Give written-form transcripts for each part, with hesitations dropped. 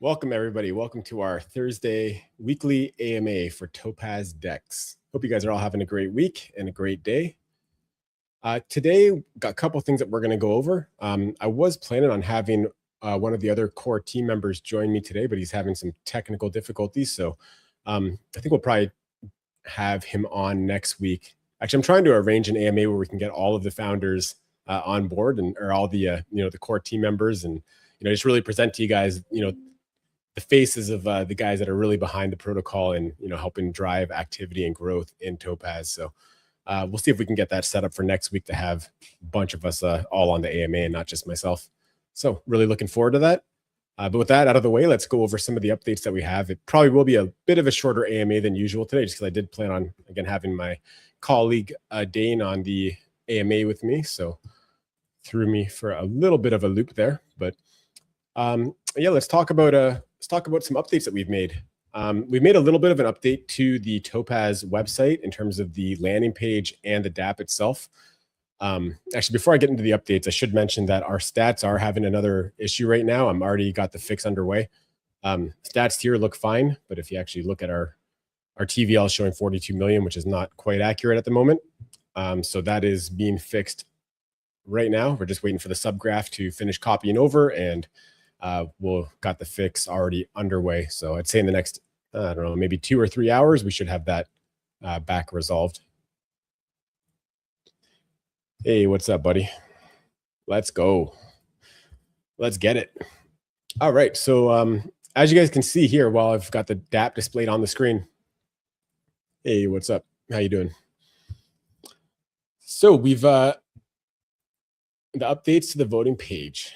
Welcome, everybody. Welcome to our Thursday weekly AMA for Topaz DEX. Hope you guys are all having a great week and a great day. Today, got a couple things that we're going to go over. I was planning on having one of the other core team members join me today, but he's having some technical difficulties. So I think we'll probably have him on next week. Actually, I'm trying to arrange an AMA where we can get all of the founders on board or all the the core team members, and just really present to you guys the faces of the guys that are really behind the protocol and helping drive activity and growth in Topaz. So we'll see if we can get that set up for next week to have a bunch of us all on the AMA and not just myself. So really looking forward to that. But with that out of the way, let's go over some of the updates that we have. It probably will be a bit of a shorter AMA than usual today, just because I did plan on, again, having my colleague Dane on the AMA with me. So threw me for a little bit of a loop there. But yeah, let's talk about some updates that we've made. We've made a little bit of an update to the Topaz website in terms of the landing page and the DApp itself. Actually, before I get into the updates, I should mention that our stats are having another issue right now. I'm already got the fix underway. Stats here look fine, but if you actually look at our TVL is showing 42 million, which is not quite accurate at the moment. So that is being fixed right now. We're just waiting for the subgraph to finish copying over, and we'll got the fix already underway. So I'd say in the next, I don't know, maybe 2 or 3 hours, we should have that back resolved. Hey, what's up, buddy? Let's go. Let's get it. All right. So as you guys can see here, while I've got the DApp displayed on the screen. Hey, what's up? How you doing? So we've the updates to the voting page.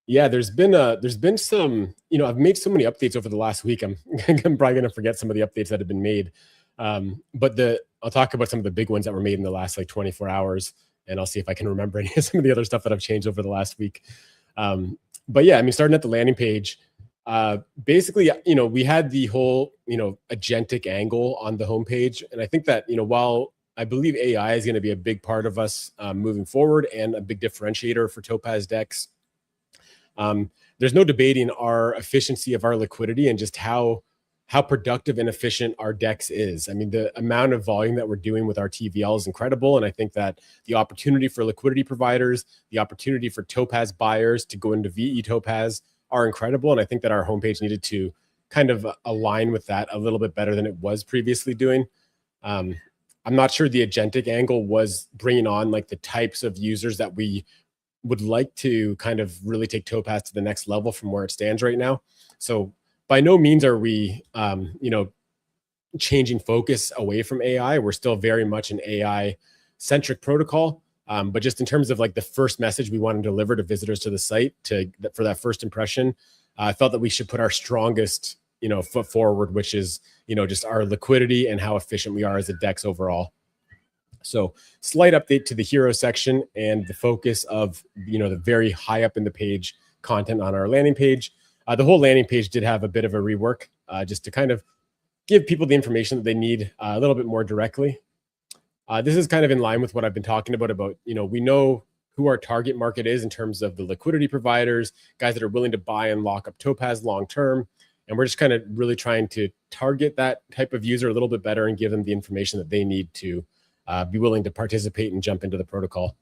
Yeah, there's been some, I've made so many updates over the last week. I'm probably going to forget some of the updates that have been made. But I'll talk about some of the big ones that were made in the last 24 hours, and I'll see if I can remember any of some of the other stuff that I've changed over the last week. But yeah, I mean, starting at the landing page, basically, we had the whole, agentic angle on the homepage. And I think that, while I believe AI is going to be a big part of us moving forward and a big differentiator for Topaz DEX, there's no debating our efficiency of our liquidity and just how productive and efficient our DEX is. I mean, the amount of volume that we're doing with our TVL is incredible. And I think that the opportunity for liquidity providers, the opportunity for Topaz buyers to go into VE Topaz are incredible. And I think that our homepage needed to kind of align with that a little bit better than it was previously doing. I'm not sure the agentic angle was bringing on the types of users that we would like to kind of really take Topaz to the next level from where it stands right now. So by no means are we, changing focus away from AI. We're still very much an AI-centric protocol. But just in terms of the first message we want to deliver to visitors to the site for that first impression, I felt that we should put our strongest, foot forward, which is, just our liquidity and how efficient we are as a DEX overall. So slight update to the hero section and the focus of, the very high up in the page content on our landing page. The whole landing page did have a bit of a rework just to kind of give people the information that they need a little bit more directly. This is kind of in line with what I've been talking about, we know who our target market is in terms of the liquidity providers, guys that are willing to buy and lock up Topaz long-term. And we're just kind of really trying to target that type of user a little bit better and give them the information that they need to be willing to participate and jump into the protocol.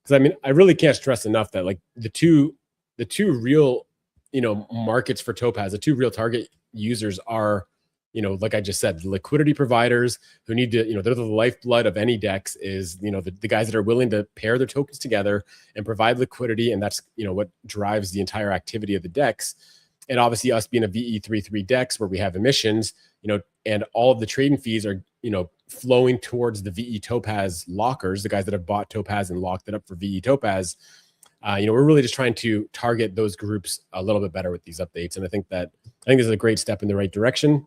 Because I mean, I really can't stress enough that the two real, markets for Topaz, the two real target users are, like I just said, the liquidity providers who need to, they're the lifeblood of any DEX is, the guys that are willing to pair their tokens together and provide liquidity. And that's, what drives the entire activity of the DEX. And obviously us being a VE33 DEX where we have emissions, and all of the trading fees are, flowing towards the VE Topaz lockers, the guys that have bought Topaz and locked it up for VE Topaz. We're really just trying to target those groups a little bit better with these updates. And I think this is a great step in the right direction.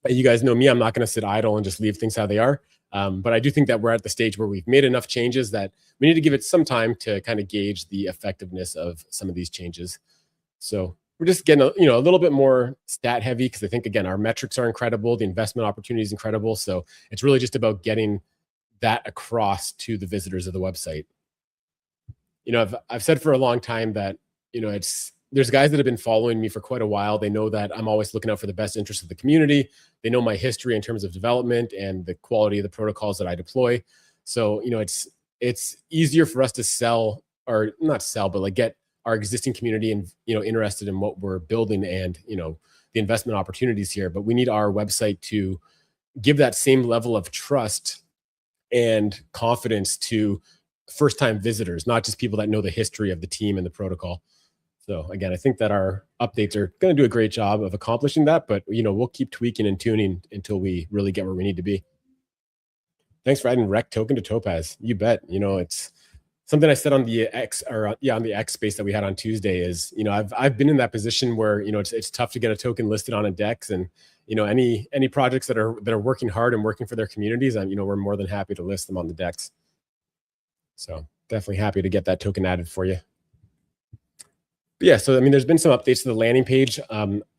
You guys know me, I'm not going to sit idle and just leave things how they are. But I do think that we're at the stage where we've made enough changes that we need to give it some time to kind of gauge the effectiveness of some of these changes. So we're just getting a little bit more stat heavy because I think, again, our metrics are incredible. The investment opportunity is incredible. So it's really just about getting that across to the visitors of the website. I've said for a long time that, it's there's guys that have been following me for quite a while. They know that I'm always looking out for the best interest of the community. They know my history in terms of development and the quality of the protocols that I deploy. So, it's easier for us to sell, or not sell, but like get our existing community and, interested in what we're building and, the investment opportunities here. But we need our website to give that same level of trust and confidence to first time visitors, not just people that know the history of the team and the protocol. So again, I think that our updates are going to do a great job of accomplishing that, but we'll keep tweaking and tuning until we really get where we need to be. Thanks for adding rec token to Topaz. You bet. It's something I said on the on the X space that we had on Tuesday is, I've been in that position where, it's tough to get a token listed on a DEX, and, any projects that are working hard and working for their communities, and, we're more than happy to list them on the DEX. So definitely happy to get that token added for you. But yeah, so there's been some updates to the landing page.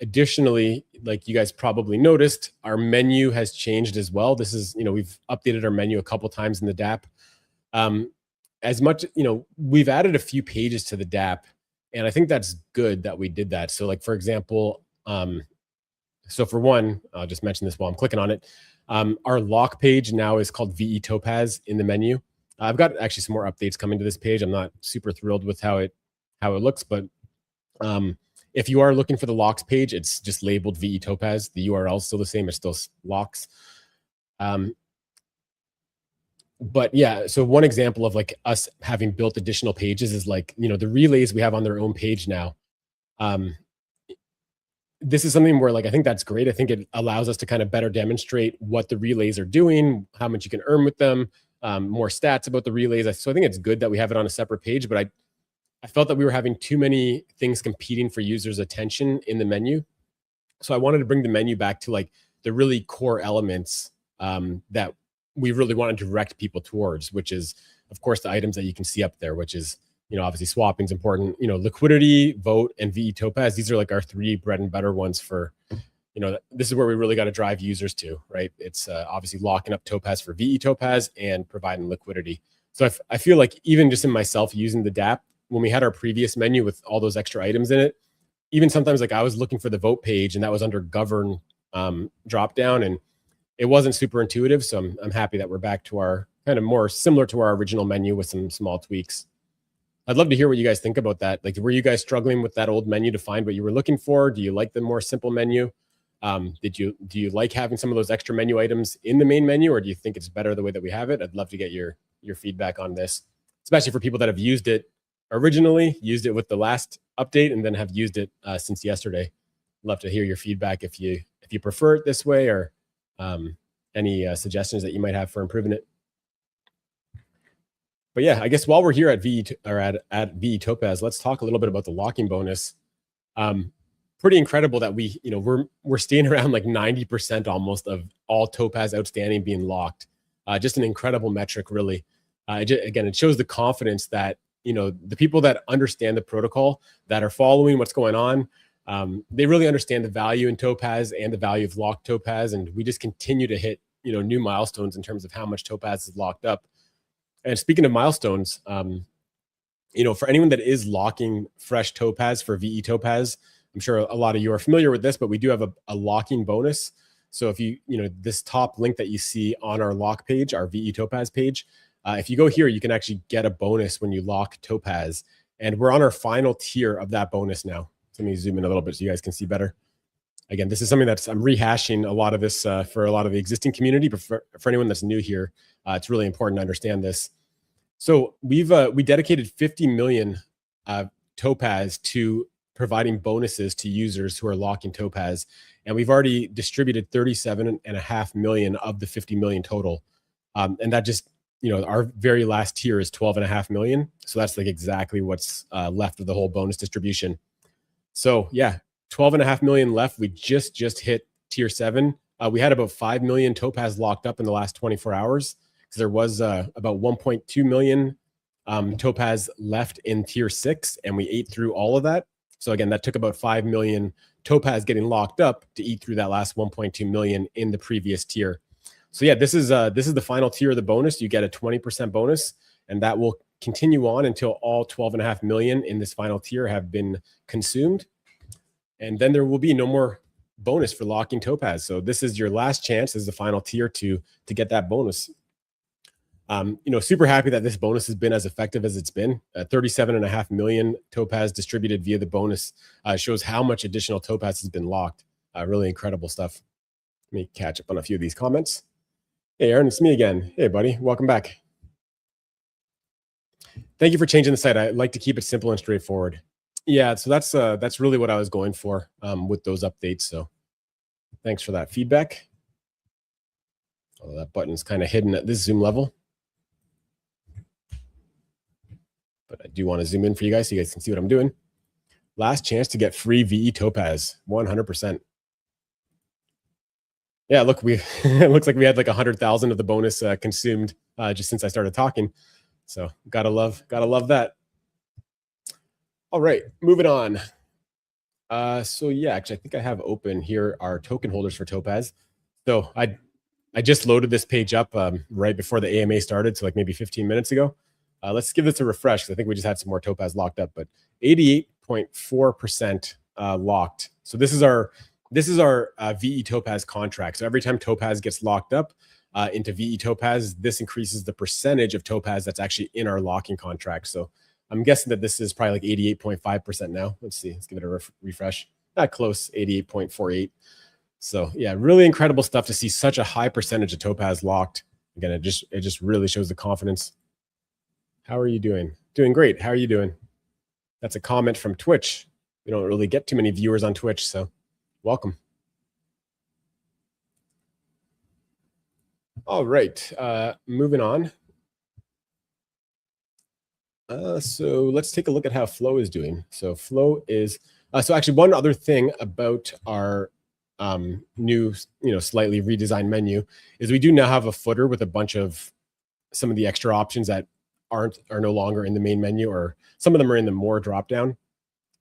Additionally, like you guys probably noticed, our menu has changed as well. This is, we've updated our menu a couple times in the DApp. As much, we've added a few pages to the DApp, and I think that's good that we did that. So like, for example, so for one, I'll just mention this while I'm clicking on it. Our lock page now is called VE Topaz in the menu. I've got actually some more updates coming to this page. I'm not super thrilled with how it looks, but if you are looking for the locks page, it's just labeled VE Topaz. The URL is still the same. It's still locks. But yeah, so one example of like us having built additional pages is like, the relays we have on their own page now. This is something where like, I think that's great. I think it allows us to kind of better demonstrate what the relays are doing, how much you can earn with them, more stats about the relays. So I think it's good that we have it on a separate page, but I felt that we were having too many things competing for users' attention in the menu. So I wanted to bring the menu back to like the really core elements that we really want to direct people towards, which is, of course, the items that you can see up there, which is, obviously swapping is important, liquidity, vote, and VE Topaz. These are like our three bread and butter ones for, this is where we really got to drive users to, right? It's obviously locking up Topaz for VE Topaz and providing liquidity. So I feel like even just in myself using the DApp, when we had our previous menu with all those extra items in it, even sometimes like I was looking for the vote page and that was under govern drop down, and it wasn't super intuitive. So I'm happy that we're back to our kind of more similar to our original menu with some small tweaks. I'd love to hear what you guys think about that. Like, were you guys struggling with that old menu to find what you were looking for? Do you like the more simple menu? Do you like having some of those extra menu items in the main menu, or do you think it's better the way that we have it? I'd love to get your feedback on this, especially for people that have used it originally, used it with the last update, and then have used it since yesterday. Love to hear your feedback if you prefer it this way, or any suggestions that you might have for improving it. But yeah, I guess while we're here at VE Topaz, let's talk a little bit about the locking bonus. Pretty incredible that we're staying around like 90% almost of all Topaz outstanding being locked. Just an incredible metric, really. Again, it shows the confidence that the people that understand the protocol, that are following what's going on, they really understand the value in Topaz and the value of locked Topaz, and we just continue to hit new milestones in terms of how much Topaz is locked up. And speaking of milestones, for anyone that is locking fresh Topaz for VE Topaz, I'm sure a lot of you are familiar with this, but we do have a locking bonus. So if this top link that you see on our lock page, our VE Topaz page, if you go here, you can actually get a bonus when you lock Topaz. And we're on our final tier of that bonus now. So let me zoom in a little bit so you guys can see better. Again, this is something I'm rehashing a lot of this for a lot of the existing community, but for anyone that's new here, it's really important to understand this. So we dedicated 50 million Topaz to providing bonuses to users who are locking Topaz, and we've already distributed 37.5 million of the 50 million total, and that just our very last tier is 12.5 million. So that's like exactly what's left of the whole bonus distribution. So yeah, 12.5 million left. We just hit tier 7. We had about 5 million Topaz locked up in the last 24 hours. because there was about 1.2 million Topaz left in tier 6, and we ate through all of that. So again, that took about 5 million Topaz getting locked up to eat through that last 1.2 million in the previous tier. So yeah, this is the final tier of the bonus. You get a 20% bonus, and that will continue on until all 12.5 million in this final tier have been consumed. And then there will be no more bonus for locking Topaz. So this is your last chance as the final tier to get that bonus. Super happy that this bonus has been as effective as it's been. 37.5 million Topaz distributed via the bonus shows how much additional Topaz has been locked. Really incredible stuff. Let me catch up on a few of these comments. Hey, Aaron, it's me again. Hey, buddy, welcome back. Thank you for changing the site. I like to keep it simple and straightforward. Yeah, so that's really what I was going for with those updates. So thanks for that feedback. Oh, that button's kind of hidden at this zoom level. But I do want to zoom in for you guys so you guys can see what I'm doing. Last chance to get free VE Topaz, 100%. Yeah, look, it looks like we had like 100,000 of the bonus consumed just since I started talking. So gotta love that. All right, moving on. So yeah, actually, I think I have open here our token holders for Topaz. So I just loaded this page up right before the AMA started, so like maybe 15 minutes ago. Let's give this a refresh because I think we just had some more Topaz locked up, but 88.4% locked. So this is our VE Topaz contract. So every time Topaz gets locked up into VE Topaz, this increases the percentage of Topaz that's actually in our locking contract. So I'm guessing that this is probably like 88.5% now. Let's see. Let's give it a refresh. Not close, 88.48. So yeah, really incredible stuff to see such a high percentage of Topaz locked. Again, it just really shows the confidence. How are you doing? Doing great. How are you doing? That's a comment from Twitch. We don't really get too many viewers on Twitch, so welcome. All right, moving on. So let's take a look at how Flow is doing. So Flow is, so actually one other thing about our new, slightly redesigned menu is we do now have a footer with a bunch of some of the extra options that are no longer in the main menu, or some of them are in the more drop down,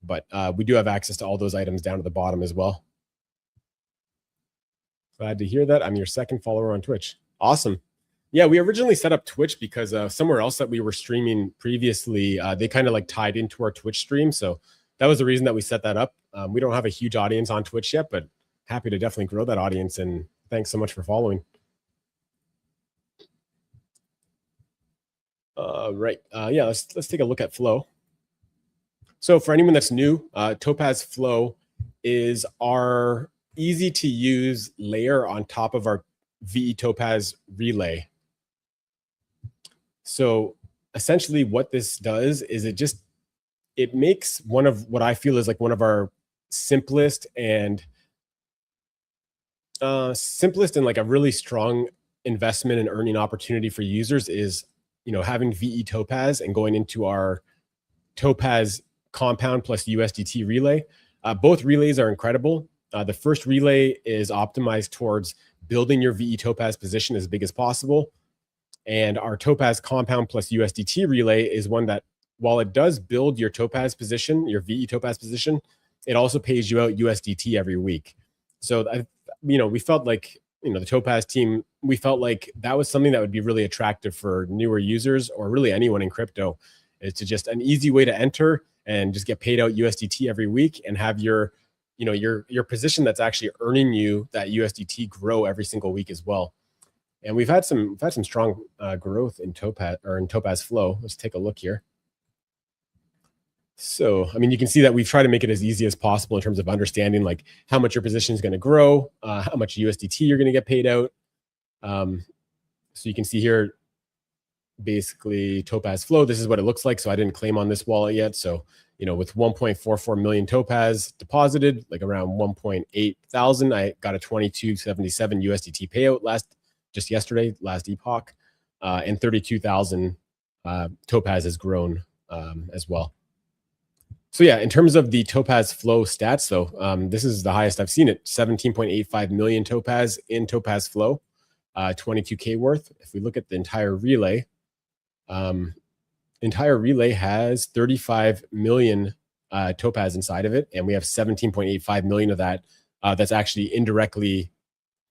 but we do have access to all those items down to the bottom as well. Glad to hear that. I'm your second follower on Twitch. Awesome. Yeah, we originally set up Twitch because somewhere else that we were streaming previously, they kind of like tied into our Twitch stream. So that was the reason that we set that up. We don't have a huge audience on Twitch yet, but happy to definitely grow that audience. And thanks so much for following. Right. Yeah, let's take a look at Flow. So for anyone that's new, Topaz Flow is our easy to use layer on top of our VE Topaz relay. So essentially what this does is it makes one of what I feel is like one of our simplest and like a really strong investment and earning opportunity for users is, having VE Topaz and going into our Topaz compound plus USDT relay. Both relays are incredible. The first relay is optimized towards building your VE Topaz position as big as possible. And our Topaz compound plus USDT relay is one that, while it does build your Topaz position, your VE Topaz position, it also pays you out USDT every week. So, we felt like, the Topaz team, we felt like that was something that would be really attractive for newer users or really anyone in crypto. It's just an easy way to enter and just get paid out USDT every week and have your position that's actually earning you that USDT grow every single week as well. And we've had some strong growth in Topaz Flow. Let's take a look here. So, you can see that we've tried to make it as easy as possible in terms of understanding like how much your position is going to grow, how much USDT you're going to get paid out. So you can see here, basically Topaz Flow, this is what it looks like. So I didn't claim on this wallet yet. So, with 1.44 million Topaz deposited, like around 1.8 thousand, I got a 22.77 USDT payout just yesterday, last epoch, and 32,000 Topaz has grown as well. So yeah, in terms of the Topaz Flow stats, so this is the highest I've seen it, 17.85 million Topaz in Topaz Flow, 22K worth. If we look at the entire relay has 35 million Topaz inside of it, and we have 17.85 million of that that's actually indirectly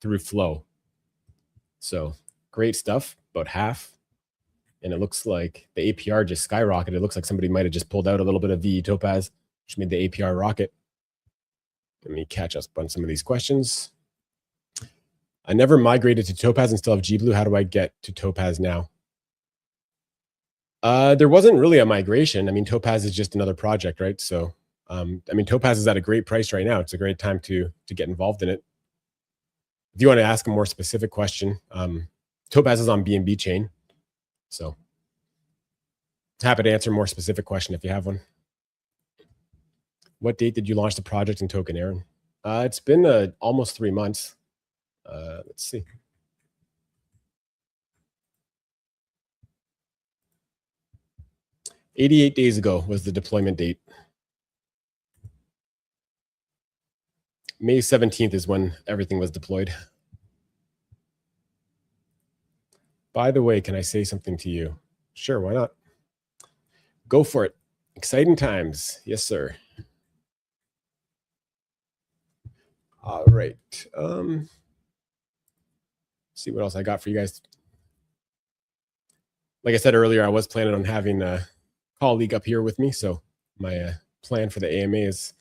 through Flow. So great stuff, about half. And it looks like the APR just skyrocketed. It looks like somebody might have just pulled out a little bit of VE Topaz, which made the APR rocket. Let me catch up on some of these questions. I never migrated to Topaz and still have GBlue. How do I get to Topaz now? There wasn't really a migration. I mean, Topaz is just another project, right? So, I mean, Topaz is at a great price right now. It's a great time to get involved in it. If you want to ask a more specific question, Topaz is on BNB chain. So happy to answer a more specific question if you have one. What date did you launch the project and token, Aaron? It's been almost 3 months. Let's see. "88 days ago was the deployment date. May 17th is when everything was deployed. By the way, can I say something to you? Sure, why not? Go for it. Exciting times. Yes, sir. All right. See what else I got for you guys. Like I said earlier, I was planning on having a colleague up here with me. So my plan for the AMA is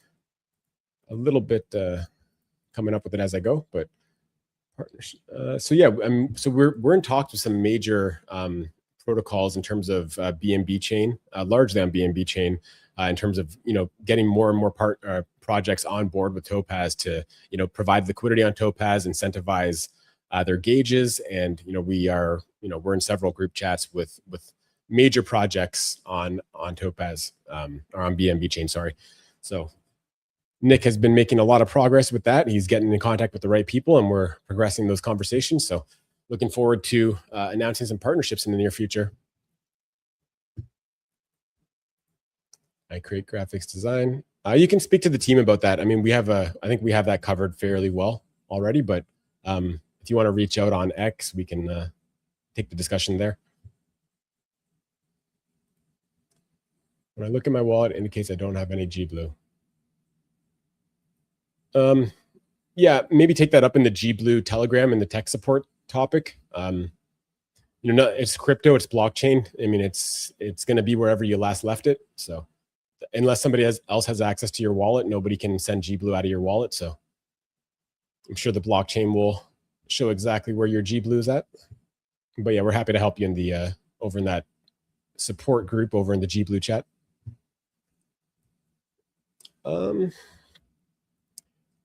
a little bit coming up with it as I go, but partnership. So yeah, so we're in talks with some major protocols in terms of BNB chain, largely on BNB chain, in terms of getting more and more projects on board with Topaz to provide liquidity on Topaz, incentivize their gauges, and we're in several group chats with major projects on Topaz or on BNB chain. Sorry, so. Nick has been making a lot of progress with that. He's getting in contact with the right people, and we're progressing those conversations. So looking forward to announcing some partnerships in the near future. I create graphics design. You can speak to the team about that. I mean, I think we have that covered fairly well already, but if you want to reach out on X, we can take the discussion there. When I look at my wallet, it indicates I don't have any GBlue. Yeah, maybe take that up in the GBlue Telegram in the tech support topic. It's crypto, it's blockchain. I mean, it's going to be wherever you last left it. So unless somebody else has access to your wallet, nobody can send GBlue out of your wallet. So I'm sure the blockchain will show exactly where your GBlue is at. But yeah, we're happy to help you in the over in that support group over in the GBlue chat.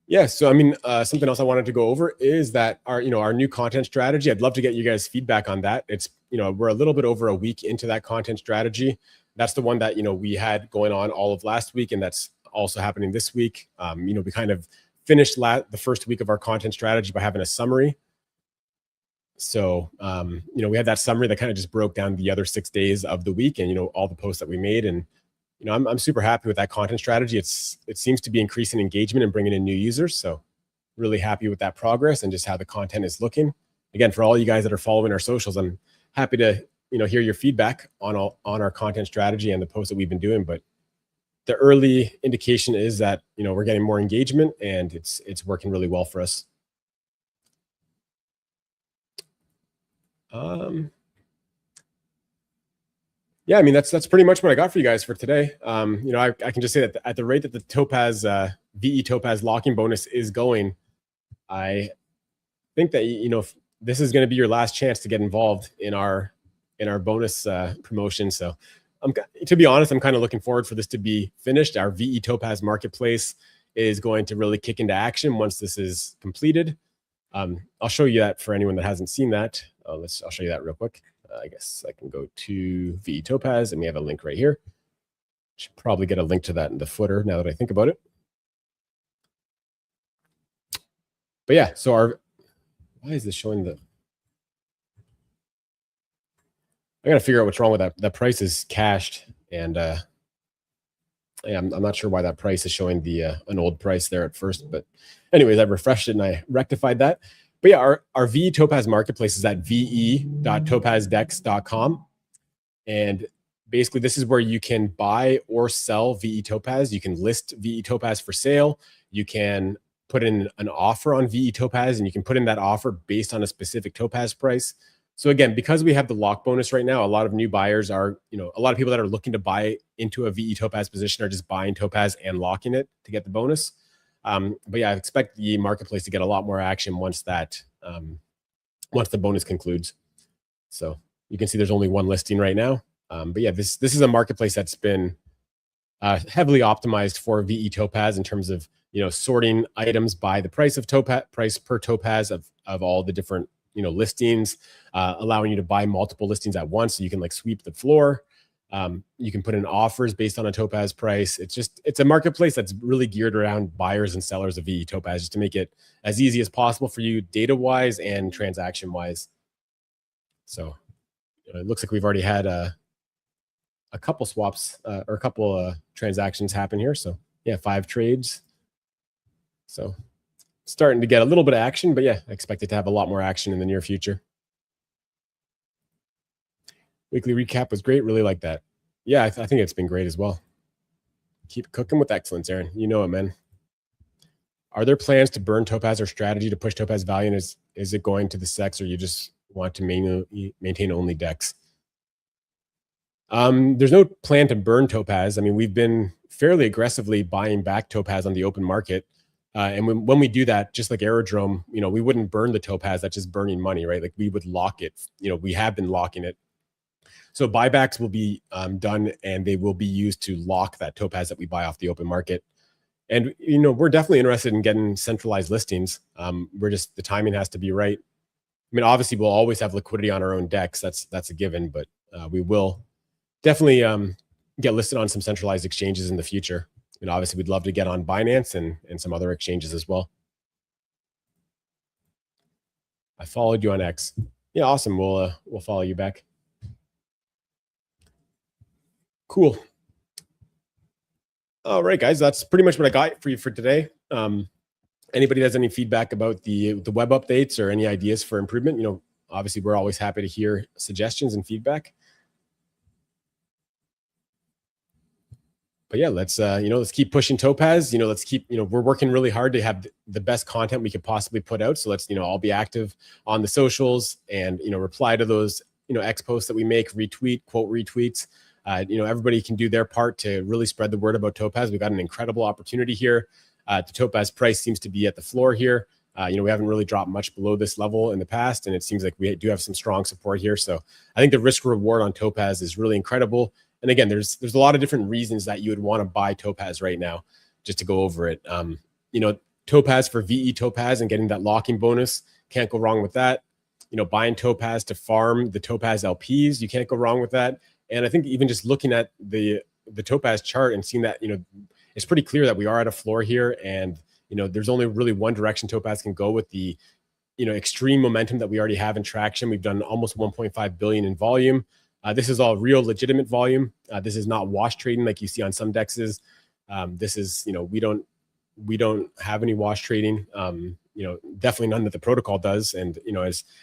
Yeah, so I mean, something else I wanted to go over is that our new content strategy. I'd love to get you guys feedback on that. It's we're a little bit over a week into that content strategy. That's the one that we had going on all of last week, and that's also happening this week. We kind of finished the first week of our content strategy by having a summary. So we had that summary that kind of just broke down the other 6 days of the week, and all the posts that we made. And I'm super happy with that content strategy. It seems to be increasing engagement and bringing in new users. So really happy with that progress and just how the content is looking. Again, for all you guys that are following our socials, I'm happy to hear your feedback on our content strategy and the posts that we've been doing. But the early indication is that we're getting more engagement, and it's working really well for us. Yeah, I mean, that's pretty much what I got for you guys for today. I can just say that at the rate that the Topaz VE Topaz locking bonus is going, I think that if this is going to be your last chance to get involved in our bonus promotion. So to be honest, I'm kind of looking forward for this to be finished. Our VE Topaz marketplace is going to really kick into action once this is completed. I'll show you that for anyone that hasn't seen that. I'll show you that real quick. I guess I can go to VE Topaz, and we have a link right here. Should probably get a link to that in the footer now that I think about it. But yeah, so why is this showing the? I gotta figure out what's wrong with that. That price is cached, and yeah, I'm not sure why that price is showing an old price there at first. But anyways, I refreshed it and I rectified that. But yeah, our VE Topaz marketplace is at ve.topazdex.com. And basically, this is where you can buy or sell VE Topaz. You can list VE Topaz for sale. You can put in an offer on VE Topaz, and you can put in that offer based on a specific Topaz price. So again, because we have the lock bonus right now, a lot of new buyers are, a lot of people that are looking to buy into a VE Topaz position are just buying Topaz and locking it to get the bonus. But yeah, I expect the marketplace to get a lot more action once once the bonus concludes. So you can see there's only one listing right now. But yeah, this is a marketplace that's been heavily optimized for VE Topaz in terms of sorting items by the price of Topaz, price per Topaz of all the different listings, allowing you to buy multiple listings at once, so you can like sweep the floor. You can put in offers based on a Topaz price. It's a marketplace that's really geared around buyers and sellers of VE Topaz, just to make it as easy as possible for you data wise and transaction wise. So it looks like we've already had a couple swaps or a couple transactions happen here. So yeah, 5 trades. So starting to get a little bit of action, but yeah, I expect it to have a lot more action in the near future. Weekly recap was great. Really like that. Yeah, I think it's been great as well. Keep cooking with excellence, Aaron. You know it, man. Are there plans to burn Topaz or strategy to push Topaz value? And is it going to the SEX, or you just want to maintain only DEX? There's no plan to burn Topaz. I mean, we've been fairly aggressively buying back Topaz on the open market. And when we do that, just like Aerodrome, we wouldn't burn the Topaz. That's just burning money, right? Like we would lock it. We have been locking it. So buybacks will be done, and they will be used to lock that Topaz that we buy off the open market. And, we're definitely interested in getting centralized listings. The timing has to be right. I mean, obviously we'll always have liquidity on our own DEX. That's a given, but we will definitely get listed on some centralized exchanges in the future. And obviously we'd love to get on Binance and some other exchanges as well. I followed you on X. Yeah, awesome. We'll follow you back. Cool. All right, guys, that's pretty much what I got for you for today. Anybody has any feedback about the web updates or any ideas for improvement, obviously we're always happy to hear suggestions and feedback. But yeah, let's keep pushing Topaz. Let's keep, we're working really hard to have the best content we could possibly put out. So let's, all be active on the socials and, reply to those, X posts that we make, retweet, quote retweets. Everybody can do their part to really spread the word about Topaz. We've got an incredible opportunity here. The Topaz price seems to be at the floor here. We haven't really dropped much below this level in the past, and it seems like we do have some strong support here. So I think the risk reward on Topaz is really incredible. And again, there's a lot of different reasons that you would want to buy Topaz right now, just to go over it. Topaz for VE Topaz and getting that locking bonus, can't go wrong with that. Buying Topaz to farm the Topaz LPs, you can't go wrong with that. And I think even just looking at the Topaz chart and seeing that, it's pretty clear that we are at a floor here. And, there's only really one direction Topaz can go with the, extreme momentum that we already have in traction. We've done almost 1.5 billion in volume. This is all real legitimate volume. This is not wash trading like you see on some dexes. This is, we don't have any wash trading. Definitely none that the protocol does. And,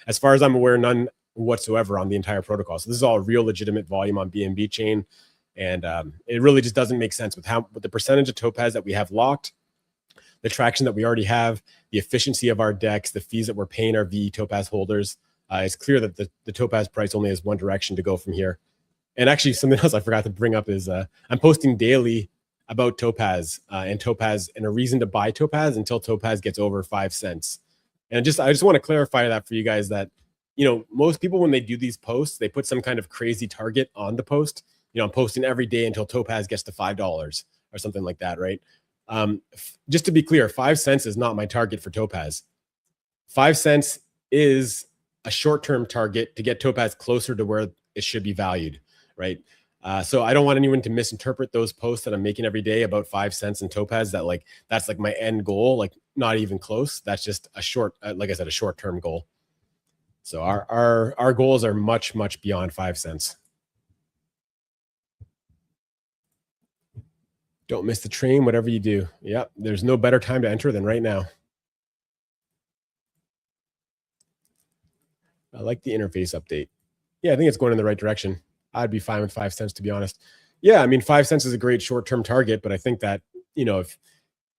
as far as I'm aware, none whatsoever on the entire protocol. So this is all real legitimate volume on BNB chain. And it really just doesn't make sense with the percentage of Topaz that we have locked, the traction that we already have, the efficiency of our DEX, the fees that we're paying our VE Topaz holders. It's clear that the Topaz price only has one direction to go from here. And actually, something else I forgot to bring up is I'm posting daily about Topaz and a reason to buy Topaz until Topaz gets over 5 cents. And I just want to clarify that for you guys that, most people, when they do these posts, they put some kind of crazy target on the post. I'm posting every day until Topaz gets to $5 or something like that, right? Just to be clear, 5 cents is not my target for Topaz. 5 cents is a short-term target to get Topaz closer to where it should be valued, right? So I don't want anyone to misinterpret those posts that I'm making every day about 5 cents in Topaz, that that's like my end goal, not even close. That's just a short-term goal. So our goals are much, much beyond 5 cents. Don't miss the train, whatever you do. Yep, there's no better time to enter than right now. I like the interface update. Yeah, I think it's going in the right direction. I'd be fine with 5 cents, to be honest. Yeah, I mean, 5 cents is a great short-term target, but I think that, if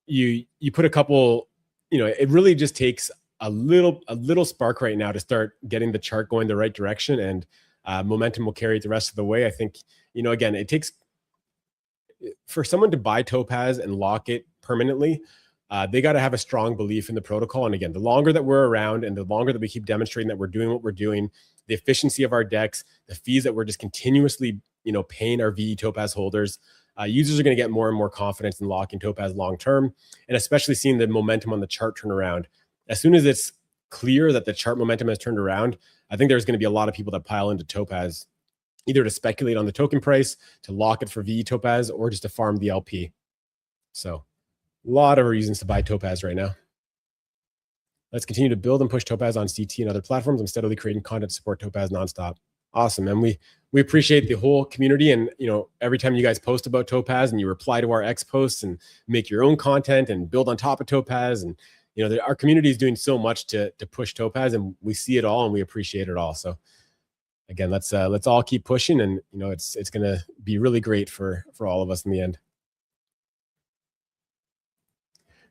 you put a couple, it really just takes a little spark right now to start getting the chart going the right direction, and momentum will carry it the rest of the way. I think, again, it takes for someone to buy Topaz and lock it permanently. They got to have a strong belief in the protocol. And again, the longer that we're around and the longer that we keep demonstrating that we're doing what we're doing, the efficiency of our decks, the fees that we're just continuously, paying our VE Topaz holders, users are going to get more and more confidence in locking Topaz long term, and especially seeing the momentum on the chart turn around. As soon as it's clear that the chart momentum has turned around, I think there's going to be a lot of people that pile into Topaz, either to speculate on the token price, to lock it for VE Topaz, or just to farm the LP. So a lot of reasons to buy Topaz right now. Let's continue to build and push Topaz on CT and other platforms. I'm steadily creating content to support Topaz nonstop. Awesome. And we appreciate the whole community. And, every time you guys post about Topaz and you reply to our X posts and make your own content and build on top of Topaz. And, our community is doing so much to push Topaz, and we see it all and we appreciate it all. So again, let's all keep pushing, and, it's going to be really great for all of us in the end.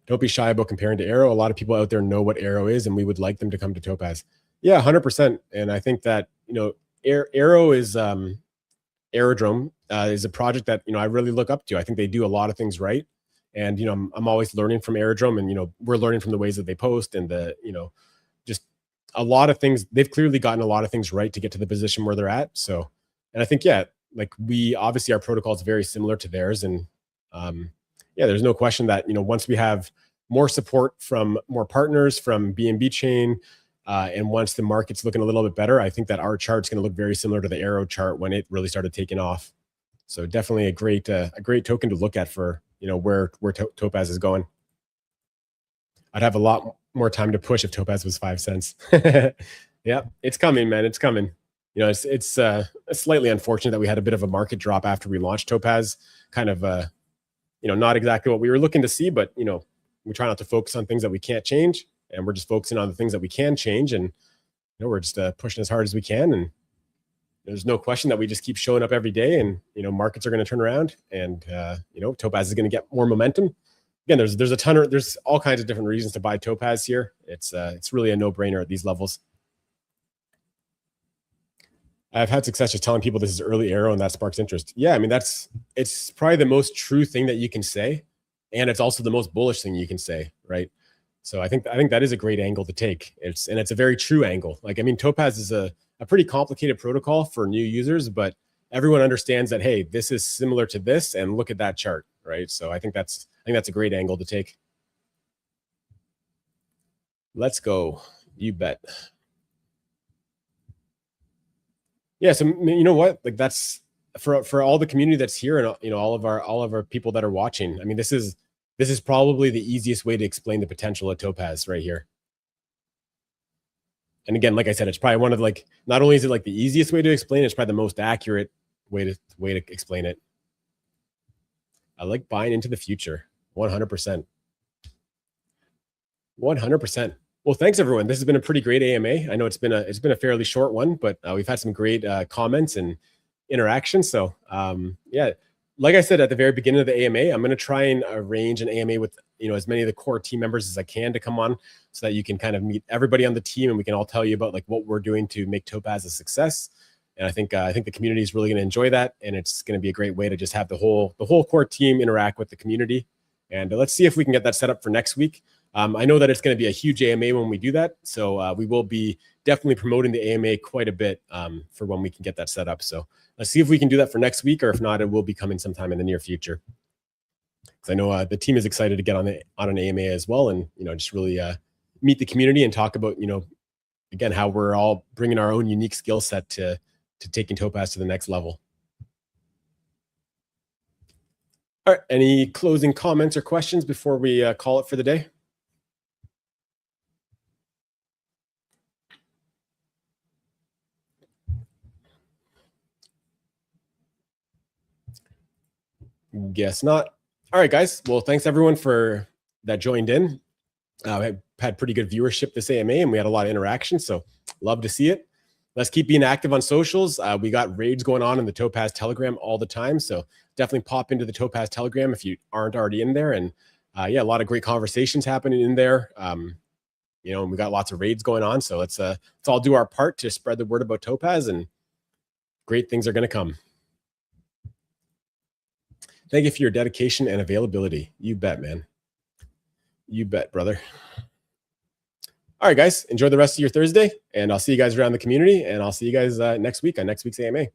Don't be shy about comparing to Arrow. A lot of people out there know what Arrow is, and we would like them to come to Topaz. Yeah, 100%. And I think that, Arrow is Aerodrome is a project that, I really look up to. I think they do a lot of things right. And, I'm always learning from Aerodrome, and, we're learning from the ways that they post and just a lot of things. They've clearly gotten a lot of things right to get to the position where they're at. So, and I think, yeah, like obviously our protocol is very similar to theirs. And, yeah, there's no question that, once we have more support from more partners from BNB chain, and once the market's looking a little bit better, I think that our chart's going to look very similar to the Arrow chart when it really started taking off. So definitely a great token to look at for, where Topaz is going. I'd have a lot more time to push if Topaz was 5 cents. Yeah, it's coming, man. It's coming. It's slightly unfortunate that we had a bit of a market drop after we launched Topaz. Kind of, not exactly what we were looking to see, but, we try not to focus on things that we can't change, and we're just focusing on the things that we can change. And, we're just pushing as hard as we can. And there's no question that we just keep showing up every day, and, markets are going to turn around, and, Topaz is going to get more momentum. Again, there's all kinds of different reasons to buy Topaz here. It's really a no-brainer at these levels. I've had success just telling people this is early Arrow, and that sparks interest. Yeah, I mean, it's probably the most true thing that you can say, and it's also the most bullish thing you can say, right? So I think that is a great angle to take. It's a very true angle. Like, I mean, Topaz is a pretty complicated protocol for new users, but everyone understands that, hey, this is similar to this, and look at that chart, right? So I think that's a great angle to take. Let's go. You bet. Yeah, so you know what? Like, that's for all the community that's here, and all of our people that are watching. I mean, this is probably the easiest way to explain the potential of Topaz right here. And again, like I said, it's probably one of, like, not only is it like the easiest way to explain it, it's probably the most accurate way to explain it. I like buying into the future. 100%. 100%. Well, thanks everyone. This has been a pretty great AMA. I know it's been a fairly short one, but we've had some great comments and interaction. So yeah, like I said at the very beginning of the AMA, I'm going to try and arrange an AMA with as many of the core team members as I can to come on, so that you can kind of meet everybody on the team, and we can all tell you about like what we're doing to make Topaz a success. And I think the community is really going to enjoy that, and it's going to be a great way to just have the whole core team interact with the community. And let's see if we can get that set up for next week. I know that it's going to be a huge AMA when we do that, so we will be definitely promoting the AMA quite a bit for when we can get that set up. So let's see if we can do that for next week, or if not, it will be coming sometime in the near future. Because I know the team is excited to get on an AMA as well, and just really meet the community and talk about again how we're all bringing our own unique skill set to taking Topaz to the next level. All right, any closing comments or questions before we call it for the day? Guess not. All right, guys. Well, thanks everyone for that joined in. I had pretty good viewership this AMA, and we had a lot of interaction, so love to see it. Let's keep being active on socials. We got raids going on in the Topaz Telegram all the time, so definitely pop into the Topaz Telegram if you aren't already in there. And yeah, a lot of great conversations happening in there. and we got lots of raids going on. So let's all do our part to spread the word about Topaz, and great things are going to come. Thank you for your dedication and availability. You bet, man. You bet, brother. All right, guys, enjoy the rest of your Thursday, and I'll see you guys around the community, and I'll see you guys next week on next week's AMA.